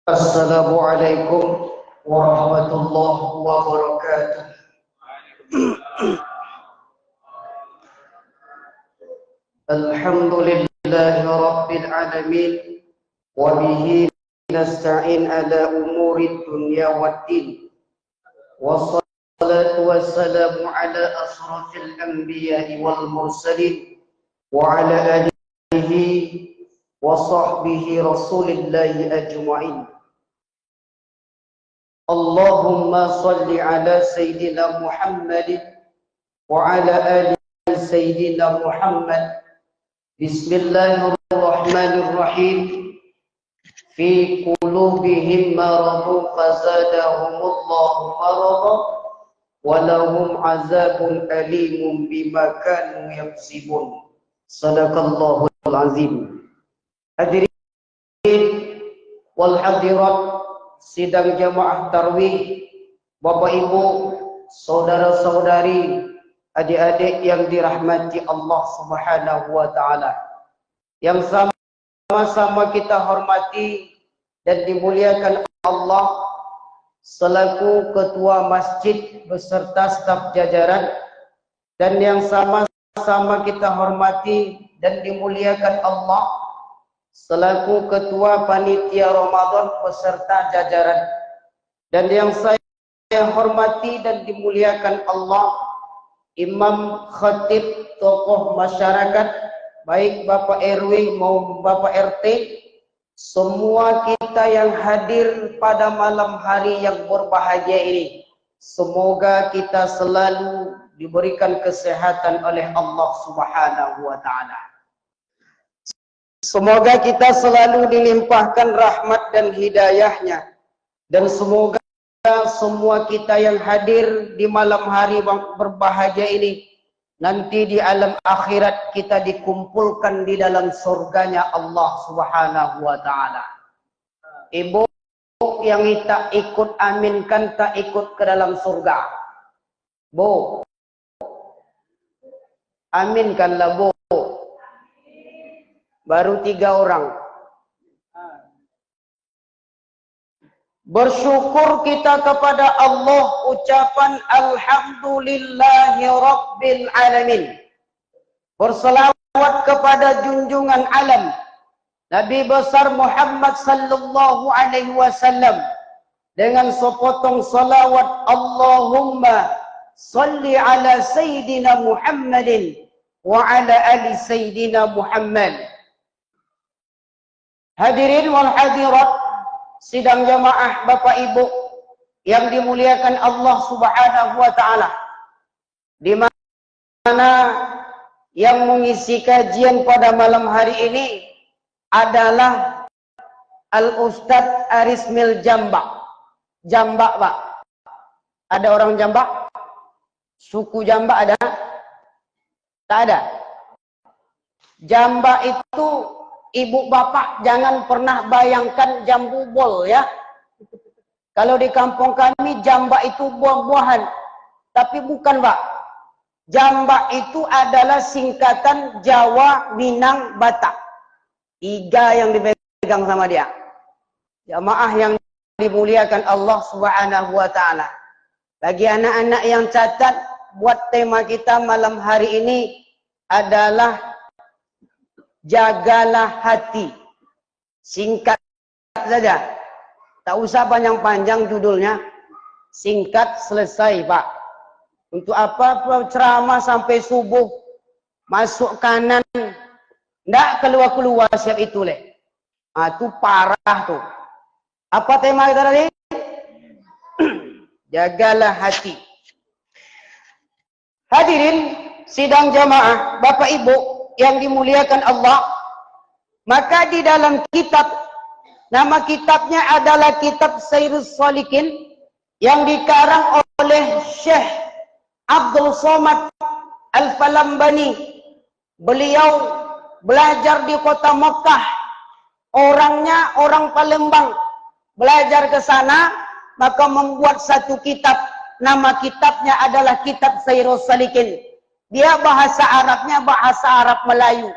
Assalamualaikum warahmatullahi wabarakatuh. Alhamdulillahi rabbil alamin wa bihi nasta'in ala umuri dunya waddin. Wassalatu wassalamu ala asrafil anbiya'i wal mursalin wa ala alihi wa sahbihi rasulillahi ajma'in. Allahumma salli ala Sayyidina Muhammad wa ala ali Sayyidina Muhammad. Bismillahirrahmanirrahim. Fi qulubihim maradun fazadahumullahu marada wa lahum azabun alimun bima kanu yaksibun. Sadaqallahul azim. Hadirin wal hadirat sidang jamaah tarwih, Bapak Ibu, saudara-saudari, adik-adik yang dirahmati Allah Subhanahu wa taala, yang sama-sama kita hormati dan dimuliakan Allah selaku ketua masjid beserta staf jajaran, dan yang sama-sama kita hormati dan dimuliakan Allah selaku ketua panitia Ramadan beserta jajaran, dan yang saya hormati dan dimuliakan Allah, imam, khatib, tokoh masyarakat, baik Bapak RW maupun Bapak RT, semua kita yang hadir pada malam hari yang berbahagia ini, semoga kita selalu diberikan kesehatan oleh Allah Subhanahu wa taala. Semoga kita selalu dilimpahkan rahmat dan hidayahnya, dan semoga semua kita yang hadir di malam hari berbahagia ini nanti di alam akhirat kita dikumpulkan di dalam surganya Allah Subhanahu wa taala. Ibu yang tak ikut aminkan tak ikut ke dalam surga. Bu, aminkanlah Bu. Baru 3 orang. Bersyukur kita kepada Allah, ucapan alhamdulillahi rabbil alamin. Berselawat kepada junjungan alam Nabi besar Muhammad sallallahu alaihi wasallam dengan sepotong salawat, Allahumma salli ala Sayyidina Muhammadin wa ala ali Sayyidina Muhammad. Hadirin wal hadirat sidang jamaah Bapak Ibu yang dimuliakan Allah Subhanahu wa taala, di mana yang mengisi kajian pada malam hari ini adalah Al-Ustadz Arismil Jambak. Jambak, Pak. Ada orang Jambak? Suku Jambak ada? Tak ada. Jambak itu ibu bapak jangan pernah bayangkan jambu bol ya. Kalau di kampung kami jambak itu buah-buahan. Tapi bukan, Pak. Jambak itu adalah singkatan Jawa, Minang, Batak. 3 yang dipegang sama dia. Jamaah yang dimuliakan Allah Subhanahu wa taala. Bagi anak-anak yang catat, buat tema kita malam hari ini adalah jagalah hati. Singkat saja. Tak usah panjang-panjang judulnya. Singkat selesai, Pak. Untuk apa ceramah sampai subuh, masuk kanan, ndak keluar-keluar siap itu leh. Itu parah tuh. Apa tema kita tadi? Jagalah hati. Hadirin sidang jamaah, Bapak Ibu yang dimuliakan Allah, maka di dalam kitab, nama kitabnya adalah Kitab Sairus Shalikin yang dikarang oleh Syekh Abdul Somad Al-Falambani. Beliau belajar di kota Mekah, orangnya orang Palembang, belajar ke sana, maka membuat satu kitab. Nama kitabnya adalah Kitab Sairus Shalikin. Dia bahasa Arabnya bahasa Arab Melayu.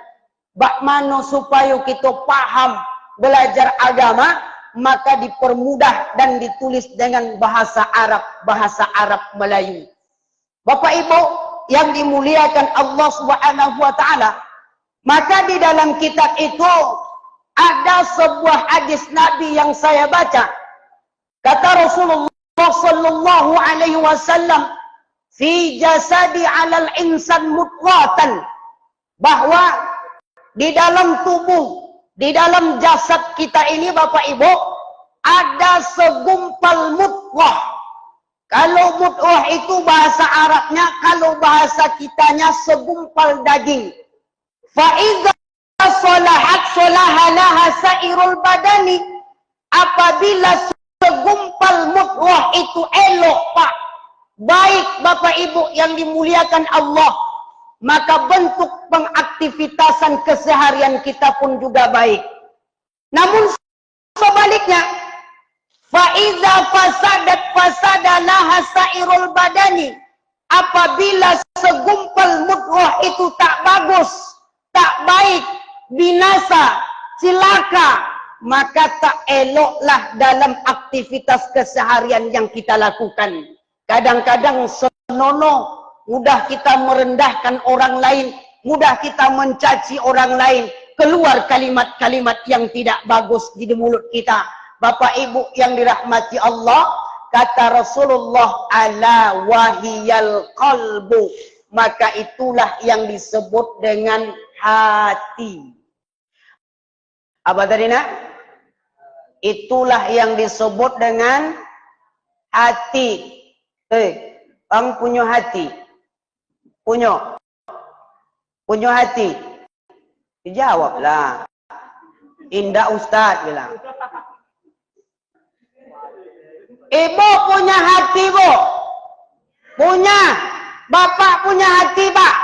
Bagaimana supaya kita paham belajar agama, maka dipermudah dan ditulis dengan bahasa Arab Melayu. Bapak Ibu yang dimuliakan Allah Subhanahu wa taala, maka di dalam kitab itu ada sebuah hadis Nabi yang saya baca. Kata Rasulullah sallallahu alaihi wasallam, fi jasadi 'alal insan mudghatan, bahwa di dalam tubuh, di dalam jasad kita ini Bapak Ibu, ada segumpal mudghah. Kalau mudghah itu bahasa Arabnya, kalau bahasa kitanya segumpal daging. Fa idza salahat salahalaha sairul badani. Apabila segumpal mudghah itu elok, Pak, baik Bapak Ibu yang dimuliakan Allah, maka bentuk pengaktivitasan keseharian kita pun juga baik. Namun sebaliknya, fa iza fasadat fasadalaha sairul badani. Apabila segumpal mudghah itu tak bagus, tak baik, binasa, cilaka, maka tak eloklah dalam aktivitas keseharian yang kita lakukan. Kadang-kadang senonoh, mudah kita merendahkan orang lain, mudah kita mencaci orang lain, keluar kalimat-kalimat yang tidak bagus di mulut kita. Bapak Ibu yang dirahmati Allah, kata Rasulullah, ala wahiyal qalbu, maka itulah yang disebut dengan hati. Apa tadi nak? Itulah yang disebut dengan hati. Bang punya hati. Punya hati. Dijawablah. Indah Ustaz bilang. Ibu punya hati, Bu. Punya. Bapak punya hati, Pak.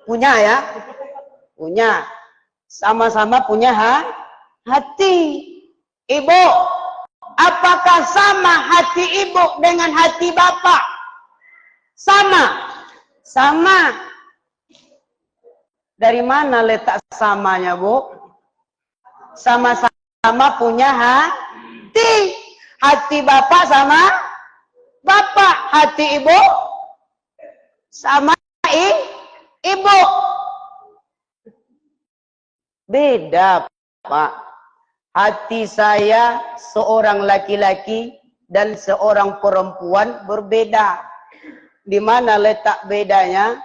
Punya ya. Punya. Sama-sama punya hati. Ibu, apakah sama hati ibu dengan hati bapak? Sama. Dari mana letak samanya, Bu? Sama-sama punya hati. Hati bapak sama bapak. Hati ibu sama ibu. Beda, Pak. Hati saya seorang laki-laki dan seorang perempuan berbeda. Di mana letak bedanya?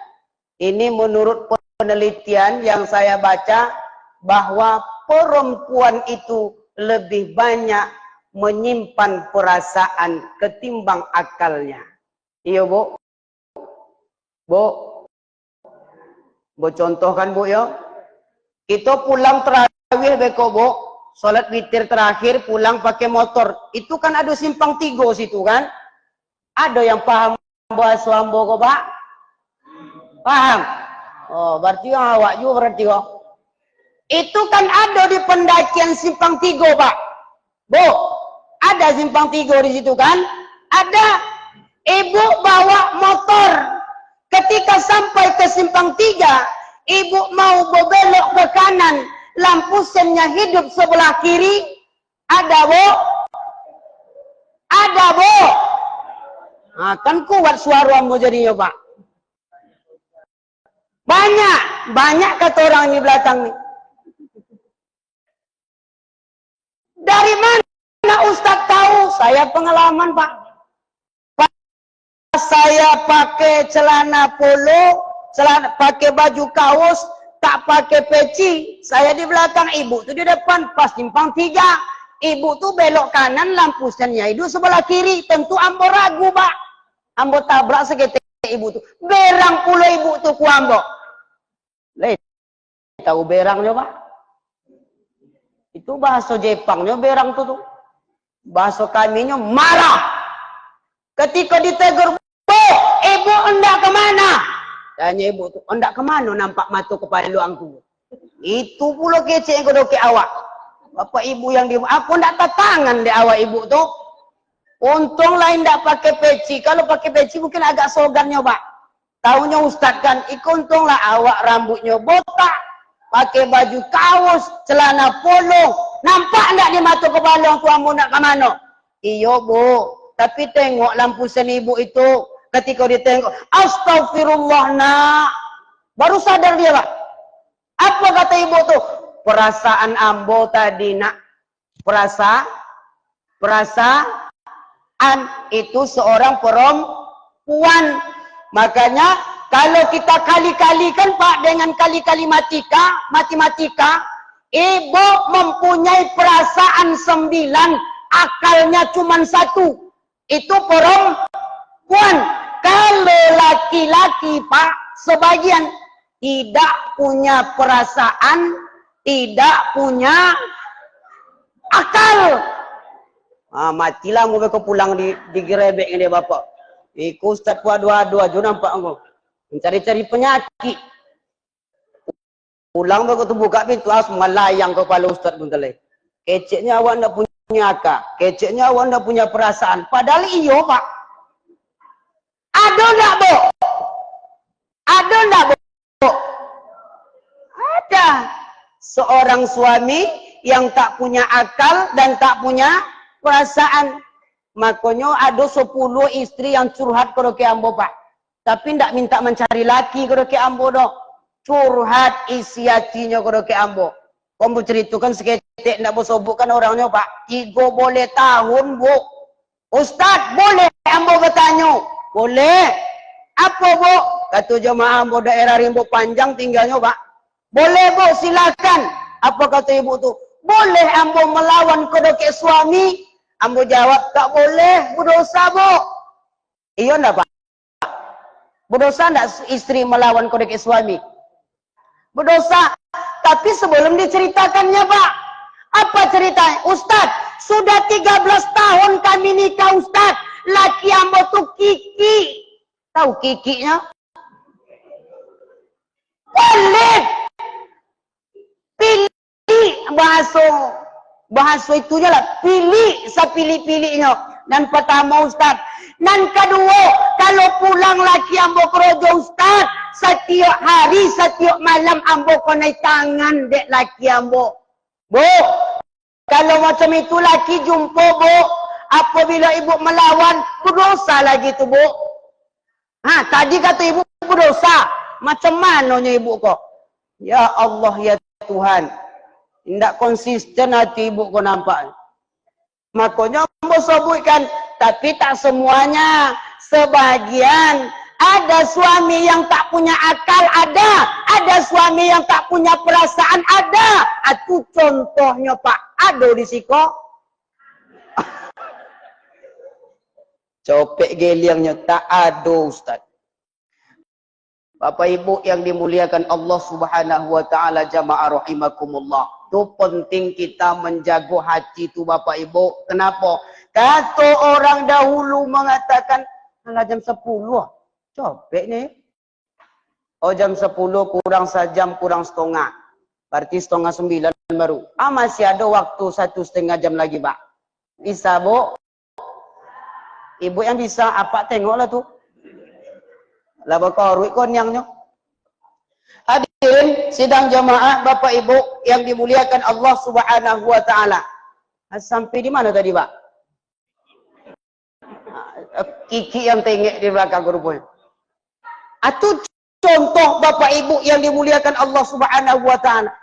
Ini menurut penelitian yang saya baca, bahwa perempuan itu lebih banyak menyimpan perasaan ketimbang akalnya. Iya, Bu? Bu contohkan, Bu, ya. Kita pulang terawih beko, Bu. Salat witir terakhir pulang pakai motor. Itu kan ada simpang 3 situ kan? Ada yang paham bahasa Ambo kok, Pak? Paham? Oh, berarti awak juga berarti kok. Itu kan ada di pendakian simpang 3, Pak. Bu, ada simpang 3 di situ kan? Ada. Ibu bawa motor. Ketika sampai ke simpang 3, ibu mau berbelok ke kanan, lampu sennya hidup sebelah kiri. Ada, Bu? Ada, Bu? Nah, kan kuat suaramu jadinya, Pak. Banyak kata orang di belakang nih. Dari mana Ustaz tahu? Saya pengalaman, Pak. Saya pakai celana polo, pakai baju kaos, tak pakai peci. Saya di belakang, ibu tu di depan, pas simpang 3. Ibu tu belok kanan, lampu sennya hidup sebelah kiri. Tentu ambo ragu, Pak. Ambo tabrak seketik ibu tu. Berang pula ibu tu ku ambo. Tahu berangnya, Pak? Itu bahasa Jepangnya berang tu. Bahasa kaminya marah. Ketika ditegur, Bu, ibu hendak kemana? Tanya ibu tu, hendak kemana nampak mata kepala luangku? Itu pula kecek yang kedokek awak. Bapak ibu yang di, aku hendak tangan di awak ibu tu. Untung lain hendak pakai peci. Kalau pakai peci mungkin agak sogannya, Pak. Taunya Ustaz kan, untunglah awak rambutnya botak. Pakai baju kaos, celana polo, Nampak enggak di mata kepala orang tua mu nak ke mana? Iyo bu, tapi tengok lampu sen ibu itu. Ketika dia tengok, astagfirullah nak. Baru sadar dia pak. Apa kata ibu tu? Perasaan ambo tadi nak. Perasaan itu seorang perempuan. Makanya kalau kita kali-kalikan pak dengan kali-kali matematika, ibu mempunyai perasaan 9, akalnya cuma 1. Itu perempuan. Kalau laki-laki pak, sebagian tidak punya perasaan, tidak punya akal. Matilah mau kau pulang digerebek dia bapak. Ikut ustaz ku adu-adu aja nampak engkau. Mencari-cari penyakit. Pulang kau tu buka pintu semua layang kepala ustaz pun terleh. Keceknya awak ndak punya akal. Keceknya awak ndak punya perasaan. Padahal iyo pak. Ada ndak bu? Ada ndak bu? Ada. Seorang suami yang tak punya akal dan tak punya perasaan. Makanya ada 10 istri yang curhat ke ambo pak. Tapi ndak minta mencari laki ke ambo doh. Curhat isi hatinya ke ambo. Kamu ceritakan seketik ndak bersobokkan orangnya pak. 3 boleh tahun bu. Ustaz boleh ambo bertanya. Boleh. Apa bu? Kata jemaah ambo daerah Rimbo Panjang tinggalnya pak. Boleh bu silakan. Apa kata ibu tu? Boleh ambo melawan ke suami. Ambo jawab, tak boleh, berdosa bu. Iya ndak pak? Berdosa ndak istri melawan kodek suami? Berdosa. Tapi sebelum diceritakannya pak, apa ceritanya? Ustaz, sudah 13 tahun kami nikah Ustaz. Laki ambo tuh Kiki. Tahu Kikinya? Boleh. Pilih bahasa itunya lah, pilih sepilih-pilihnya. Dan pertama Ustaz, dan kedua kalau pulang laki ambo kerojo Ustaz, setiap hari setiap malam ambo konai tangan dek laki ambo. Bu, kalau macam itu laki jumpa bu, apabila ibu melawan berdosa lagi tu bu. Tadi kata ibu berdosa, macam mananya ibu kok? Ya Allah ya Tuhan. Tidak konsisten hati ibu kau nampak. Makanya ambo sebutkan, tapi tak semuanya. Sebagian ada suami yang tak punya akal, ada suami yang tak punya perasaan, ada. Itu contohnya pak, ada di siko. Copek geliangnya tak ada Ustaz. Bapak Ibu yang dimuliakan Allah Subhanahu wa taala, jamaah rahimakumullah. Itu penting kita menjaga hati itu Bapak Ibu. Kenapa? Kata orang dahulu mengatakan, jam 10 copek ni. Oh jam 10 kurang sejam kurang setengah. Berarti setengah 9 baru. Masih ada waktu 1,5 jam lagi Pak. Bisa Bu? Ibu yang bisa apa tengoklah tuh. Lah bakorui konyangnya. Hadirin sidang jamaah Bapak Ibu yang dimuliakan Allah Subhanahu wa taala. Sampai di mana tadi, Pak? Kiki yang tengok di belakang rupanya. Itu contoh Bapak Ibu yang dimuliakan Allah Subhanahu wa taala.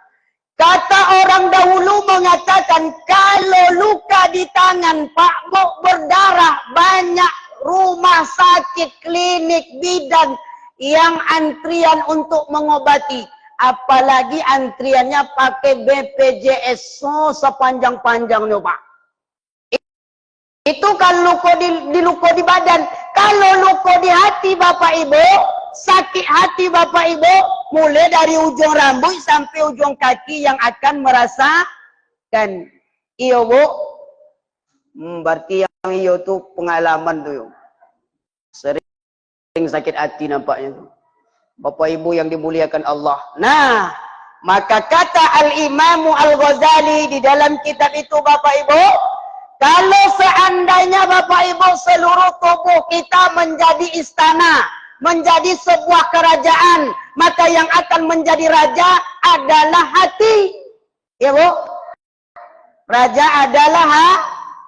Kata orang dahulu mengatakan kalau luka di tangan Pak Mok berdarah, banyak rumah sakit, klinik, bidan yang antrian untuk mengobati. Apalagi antriannya pakai BPJS sepanjang-panjangnya Pak. Itu kalau luka di badan. Kalau luka di hati Bapak Ibu, sakit hati Bapak Ibu, mulai dari ujung rambut sampai ujung kaki yang akan merasakan. Iya Bu. Berarti yang iyo tuh pengalaman tuh. Sering sakit hati nampaknya tuh. Bapak Ibu yang dimuliakan Allah. Nah, maka kata Al-Imamu Al-Ghazali di dalam kitab itu Bapak Ibu, kalau seandainya Bapak Ibu seluruh tubuh kita menjadi istana, menjadi sebuah kerajaan, maka yang akan menjadi raja adalah hati. Ya Bu? Raja adalah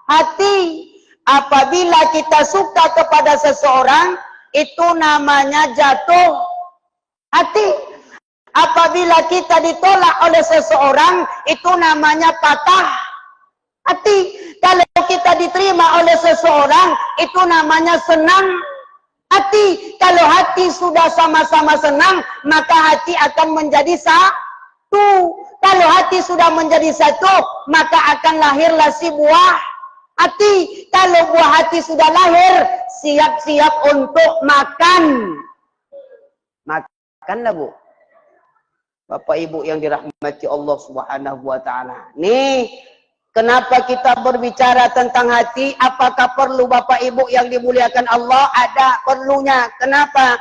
hati. Apabila kita suka kepada seseorang, itu namanya jatuh hati. Apabila kita ditolak oleh seseorang, itu namanya patah hati. Kalau kita diterima oleh seseorang, itu namanya senang hati. Kalau hati sudah sama-sama senang, maka hati akan menjadi satu. Kalau hati sudah menjadi satu, maka akan lahirlah si buah hati. Kalau buah hati sudah lahir, siap-siap untuk makan. Makanlah, Bu. Bapak Ibu yang dirahmati Allah Subhanahu wa taala. Nih, kenapa kita berbicara tentang hati? Apakah perlu Bapak Ibu yang dimuliakan Allah? Ada perlunya. Kenapa?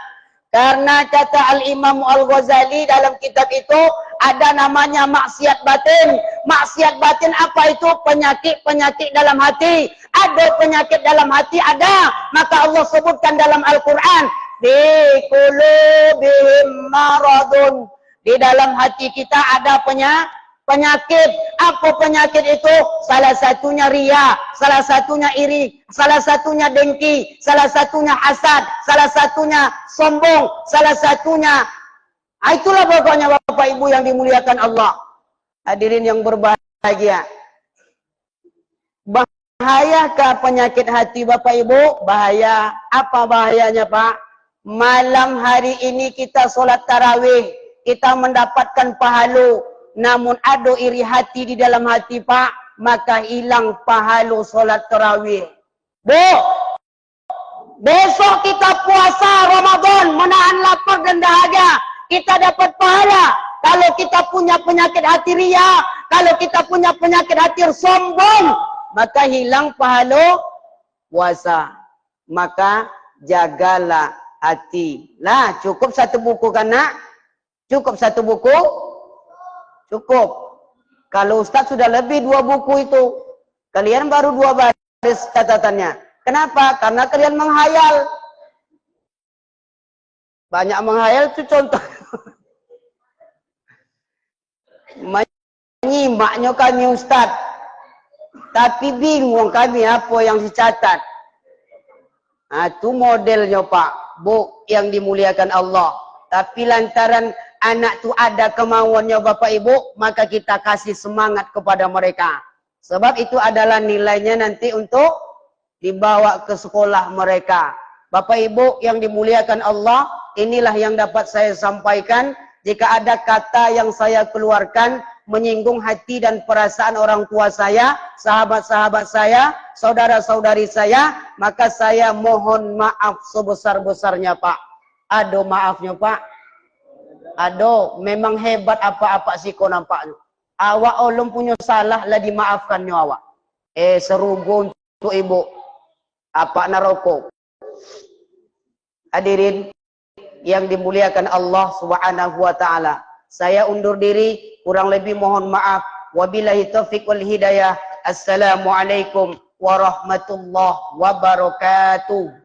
Karena kata Al-Imam Al-Ghazali dalam kitab itu ada namanya maksiat batin. Maksiat batin apa itu? Penyakit-penyakit dalam hati. Ada penyakit dalam hati, ada. Maka Allah sebutkan dalam Al-Quran, Fi qulubihim maradun. Di dalam hati kita ada penyakit. Apa penyakit itu? Salah satunya ria, salah satunya iri, salah satunya dengki, salah satunya hasad, salah satunya sombong, salah satunya. Itulah pokoknya Bapak Ibu yang dimuliakan Allah. Hadirin yang berbahagia. Bahayakah penyakit hati Bapak Ibu? Bahaya. Apa bahayanya Pak? Malam hari ini kita sholat tarawih, kita mendapatkan pahala. Namun ada iri hati di dalam hati Pak, maka hilang pahala solat tarawih. Bu, besok kita puasa Ramadan, menahan lapar dan dahaga, kita dapat pahala. Kalau kita punya penyakit hati ria, kalau kita punya penyakit hati sombong, maka hilang pahala puasa. Maka jagalah hati. Lah, cukup satu buku kan nak? Cukup satu buku? Cukup. Kalau Ustaz sudah lebih 2 buku itu, kalian baru 2 baris catatannya. Kenapa? Karena kalian menghayal. Banyak menghayal itu contoh. Menyimaknya kami Ustaz, tapi bingung kami apa yang dicatat. Nah, itu modelnya Pak, Bu yang dimuliakan Allah. Tapi lantaran anak tu ada kemauannya Bapak Ibu, maka kita kasih semangat kepada mereka. Sebab itu adalah nilainya nanti untuk dibawa ke sekolah mereka. Bapak Ibu yang dimuliakan Allah, inilah yang dapat saya sampaikan. Jika ada kata yang saya keluarkan menyinggung hati dan perasaan orang tua saya, sahabat-sahabat saya, saudara-saudari saya, maka saya mohon maaf sebesar-besarnya Pak. Aduh maafnya Pak. Aduh, memang hebat apa-apa sih kau nampaknya. Awak belum punya salah lah dimaafkannya awak. Serugo untuk ibu. Apa naroko. Hadirin yang dimuliakan Allah Subhanahu wa taala. Saya undur diri, kurang lebih mohon maaf. Wabillahi taufiq wal hidayah. Assalamualaikum warahmatullahi wabarakatuh.